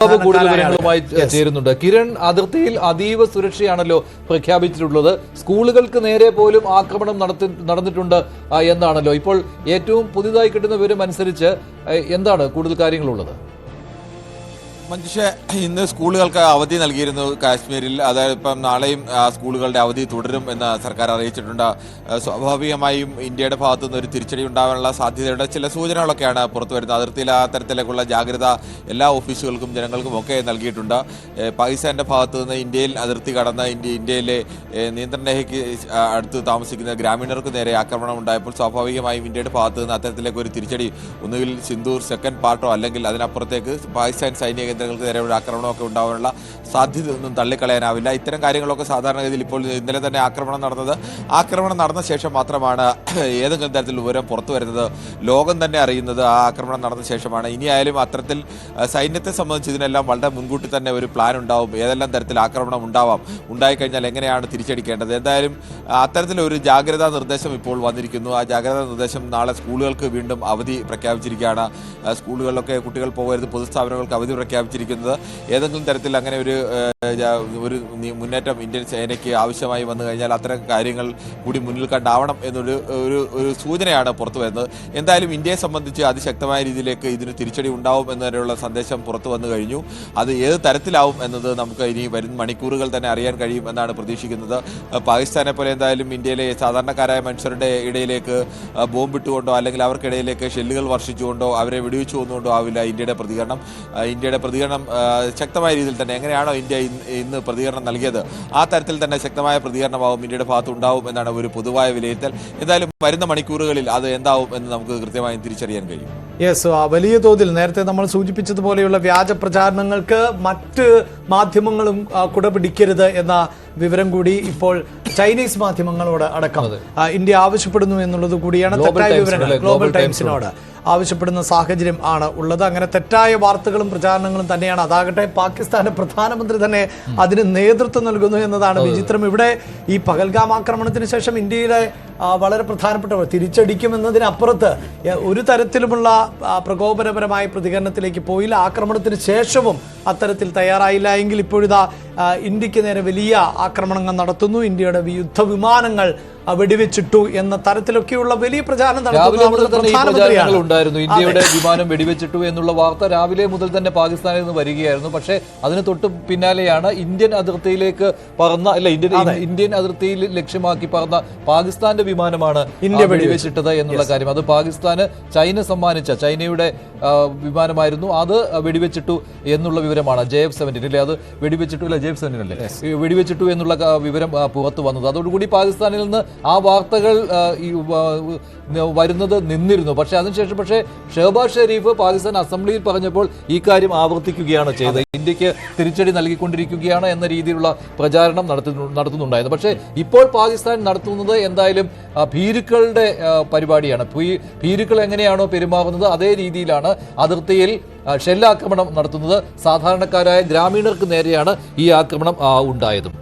കൂടുതൽ വിവരങ്ങളുമായി ചേരുന്നുണ്ട്. കിരൺ, അതിർത്തിയിൽ അതീവ സുരക്ഷയാണല്ലോ പ്രഖ്യാപിച്ചിട്ടുള്ളത്. സ്കൂളുകൾക്ക് നേരെ പോലും ആക്രമണം നടന്നിട്ടുണ്ട് എന്നാണല്ലോ ഇപ്പോൾ ഏറ്റവും പുതിയതായി കിട്ടുന്ന വിവരം അനുസരിച്ച്. എന്താണ് കൂടുതൽ കാര്യങ്ങളുള്ളത്? മഞ്ജുഷ, ഇന്ന് സ്കൂളുകൾക്ക് അവധി നൽകിയിരുന്നു കാശ്മീരിൽ. അതായത് ഇപ്പം നാളെയും സ്കൂളുകളുടെ അവധി തുടരും എന്ന് സർക്കാർ അറിയിച്ചിട്ടുണ്ട്. സ്വാഭാവികമായും ഇന്ത്യയുടെ ഭാഗത്തു നിന്ന് ഒരു തിരിച്ചടി ഉണ്ടാകാനുള്ള സാധ്യതയുടെ ചില സൂചനകളൊക്കെയാണ് പുറത്തു വരുന്നത്. അതിർത്തിയിൽ ആ തരത്തിലേക്കുള്ള ജാഗ്രത എല്ലാ ഓഫീസുകൾക്കും ജനങ്ങൾക്കും ഒക്കെ നൽകിയിട്ടുണ്ട്. പാകിസ്ഥാന്റെ ഭാഗത്തു നിന്ന് ഇന്ത്യയിൽ അതിർത്തി കടന്ന് ഇന്ത്യയിലെ നിയന്ത്രണ രേഖയ്ക്ക് അടുത്ത് താമസിക്കുന്ന ഗ്രാമീണർക്ക് നേരെ ആക്രമണം ഉണ്ടായപ്പോൾ സ്വാഭാവികമായും ഇന്ത്യയുടെ ഭാഗത്തു നിന്ന് അത്തരത്തിലേക്ക് ഒരു തിരിച്ചടി, ഒന്നുകിൽ സിന്ദൂർ സെക്കൻഡ് പാർട്ടോ അല്ലെങ്കിൽ അതിനപ്പുറത്തേക്ക് പാകിസ്ഥാൻ സൈനിക കേന്ദ്രങ്ങൾക്ക് നേരെ ഒരു ആക്രമണമൊക്കെ ഉണ്ടാകാനുള്ള സാധ്യതയൊന്നും തള്ളിക്കളയാനാവില്ല. ഇത്തരം കാര്യങ്ങളൊക്കെ സാധാരണഗതിയിൽ ഇപ്പോൾ ഇന്നലെ തന്നെ ആക്രമണം നടന്ന ശേഷം മാത്രമാണ് ഏതെങ്കിലും തരത്തിൽ വിവരം പുറത്തു വരുന്നത്, ലോകം തന്നെ അറിയുന്നത് ആ ആക്രമണം നടന്ന ശേഷമാണ്. ഇനിയായാലും അത്തരത്തിൽ സൈന്യത്തെ സംബന്ധിച്ച് ഇതിനെല്ലാം വളരെ മുൻകൂട്ടി തന്നെ ഒരു പ്ലാൻ ഉണ്ടാവും. ഏതെല്ലാം തരത്തിൽ ആക്രമണം ഉണ്ടായിക്കഴിഞ്ഞാൽ എങ്ങനെയാണ് തിരിച്ചടിക്കേണ്ടത്. എന്തായാലും അത്തരത്തിലൊരു ജാഗ്രതാ നിർദ്ദേശം ഇപ്പോൾ വന്നിരിക്കുന്നു. ആ ജാഗ്രതാ നിർദ്ദേശം നാളെ സ്കൂളുകൾക്ക് വീണ്ടും അവധി പ്രഖ്യാപിച്ചിരിക്കുകയാണ്. സ്കൂളുകളിലൊക്കെ കുട്ടികൾ പോകരുത്, പൊതുസ്ഥാപനങ്ങൾക്ക് അവധി പ്രഖ്യാപിച്ചിരിക്കുന്നത്. ഏതെങ്കിലും തരത്തിൽ അങ്ങനെ ഒരു മുന്നേറ്റം ഇന്ത്യൻ സേനയ്ക്ക് ആവശ്യമായി വന്നു കഴിഞ്ഞാൽ അത്തരം കാര്യങ്ങൾ കൂടി മുന്നിൽ കണ്ടാവണം എന്നൊരു സൂചനയാണ് പുറത്തു വരുന്നത്. എന്തായാലും ഇന്ത്യയെ സംബന്ധിച്ച് അതിശക്തമായ രീതിയിലേക്ക് ഇതിന് തിരിച്ചടി ഉണ്ടാവും എന്നതിനുള്ള സന്ദേശം പുറത്തു വന്നു കഴിഞ്ഞു. അത് ഏത് തരത്തിലാവും എന്നത് നമുക്ക് ഇനി വരുന്ന മണിക്കൂറുകൾ തന്നെ അറിയാൻ കഴിയും എന്നാണ് പ്രതീക്ഷിക്കുന്നത്. പാകിസ്ഥാനെ പോലെ എന്തായാലും ഇന്ത്യയിലെ സാധാരണക്കാരായ മനുഷ്യരുടെ ഇടയിലേക്ക് ബോംബിട്ടുകൊണ്ടോ അല്ലെങ്കിൽ അവർക്കിടയിലേക്ക് ഷെല്ലുകൾ വർഷിച്ചുകൊണ്ടോ അവരെ വെടിവെച്ചു കൊണ്ടുകൊണ്ടോ ആവില്ല ഇന്ത്യയുടെ പ്രതികരണം ശക്തമായ രീതിയിൽ തന്നെ എങ്ങനെയാണോ ഇന്ത്യ ഇന്ന് പ്രതികരണം നൽകിയത് ആ തരത്തിൽ തന്നെ ശക്തമായ പ്രതികരണമാവും ഇന്ത്യയുടെ ഭാഗത്ത് ഉണ്ടാവും എന്നാണ് ഒരു പൊതുവായ വിലയിരുത്തൽ. എന്തായാലും വരുന്ന മണിക്കൂറുകളിൽ അത് എന്താവും എന്ന് നമുക്ക് കൃത്യമായും തിരിച്ചറിയാൻ കഴിയും. വലിയ തോതിൽ നേരത്തെ നമ്മൾ സൂചിപ്പിച്ചതുപോലെയുള്ള വ്യാജ പ്രചാരണങ്ങൾക്ക് മറ്റ് മാധ്യമങ്ങളും കുടപിടിക്കരുത് എന്ന വിവരം കൂടി ഇപ്പോൾ ചൈനീസ് മാധ്യമങ്ങളോട് അടക്കം ഇന്ത്യ ആവശ്യപ്പെടുന്നു എന്നുള്ളത് കൂടിയാണ് തെറ്റായ വിവരങ്ങൾ ഗ്ലോബൽ ടൈംസിനോട് ആവശ്യപ്പെടുന്ന സാഹചര്യം ആണ് ഉള്ളത്. അങ്ങനെ തെറ്റായ വാർത്തകളും പ്രചാരണങ്ങളും തന്നെയാണ്. അതാകട്ടെ പാകിസ്ഥാന്റെ പ്രധാനമന്ത്രി തന്നെ അതിന് നേതൃത്വം നൽകുന്നു എന്നതാണ് വിചിത്രം. ഇവിടെ ഈ പഹൽഗാം ആക്രമണത്തിന് ശേഷം ഇന്ത്യയിലെ വളരെ പ്രധാനപ്പെട്ടവർ തിരിച്ചടിക്കുമെന്നതിനപ്പുറത്ത് ഒരു തരത്തിലുമുള്ള പ്രകോപനപരമായ പ്രതികരണത്തിലേക്ക് പോയില്ല. ആക്രമണത്തിന് ശേഷവും അത്തരത്തിൽ തയ്യാറായില്ല എങ്കിൽ ഇപ്പോഴിതാ ഇന്ത്യക്ക് നേരെ വലിയ ആക്രമണങ്ങൾ നടത്തുന്നു, ഇന്ത്യയുടെ യുദ്ധവിമാനങ്ങൾ വെടിവെച്ചിട്ടു എന്ന തരത്തിലൊക്കെയുള്ള വലിയ പ്രചാരണം ഉണ്ടായിരുന്നു. ഇന്ത്യയുടെ വിമാനം വെടിവെച്ചിട്ടു എന്നുള്ള വാർത്ത രാവിലെ മുതൽ തന്നെ പാകിസ്ഥാനിൽ നിന്ന് വരികയായിരുന്നു. പക്ഷേ അതിന് തൊട്ട് പിന്നാലെയാണ് ഇന്ത്യൻ അതിർത്തിയിലേക്ക് ഇന്ത്യൻ അതിർത്തിയിൽ ലക്ഷ്യമാക്കി പറന്ന പാകിസ്ഥാന്റെ വിമാനമാണ് ഇന്ത്യ വെടിവെച്ചിട്ടത് എന്നുള്ള കാര്യം. അത് പാകിസ്ഥാന് ചൈന സമ്മാനിച്ച ചൈനയുടെ വിമാനമായിരുന്നു. അത് വെടിവെച്ചിട്ടു എന്നുള്ള വിവരമാണ് JF-17 അല്ലേ, അത് വെടിവെച്ചിട്ടു അല്ല JF-17 അല്ലേ, വെടിവെച്ചിട്ടു എന്നുള്ള വിവരം പുറത്തു വന്നത്. അതോടുകൂടി പാകിസ്ഥാനിൽ നിന്ന് ആ വാർത്തകൾ വരുന്നത് നിന്നിരുന്നു. പക്ഷെ അതിനുശേഷം ഷഹബാസ് ഷെരീഫ് പാകിസ്ഥാൻ അസംബ്ലിയിൽ പറഞ്ഞപ്പോൾ ഈ കാര്യം ആവർത്തിക്കുകയാണ് ചെയ്തത്. ഇന്ത്യക്ക് തിരിച്ചടി നൽകിക്കൊണ്ടിരിക്കുകയാണ് എന്ന രീതിയിലുള്ള പ്രചാരണം നടത്തുന്നുണ്ടായിരുന്നു. പക്ഷേ ഇപ്പോൾ പാകിസ്ഥാൻ നടത്തുന്നത് എന്തായാലും ഭീരുക്കളുടെ പരിപാടിയാണ്. ഭീരുക്കൾ എങ്ങനെയാണോ പെരുമാറുന്നത് അതേ രീതിയിലാണ് അതിർത്തിയിൽ ഷെല്ലാക്രമണം നടത്തുന്നത്. സാധാരണക്കാരായ ഗ്രാമീണർക്ക് നേരെയാണ് ഈ ആക്രമണം ഉണ്ടായതും.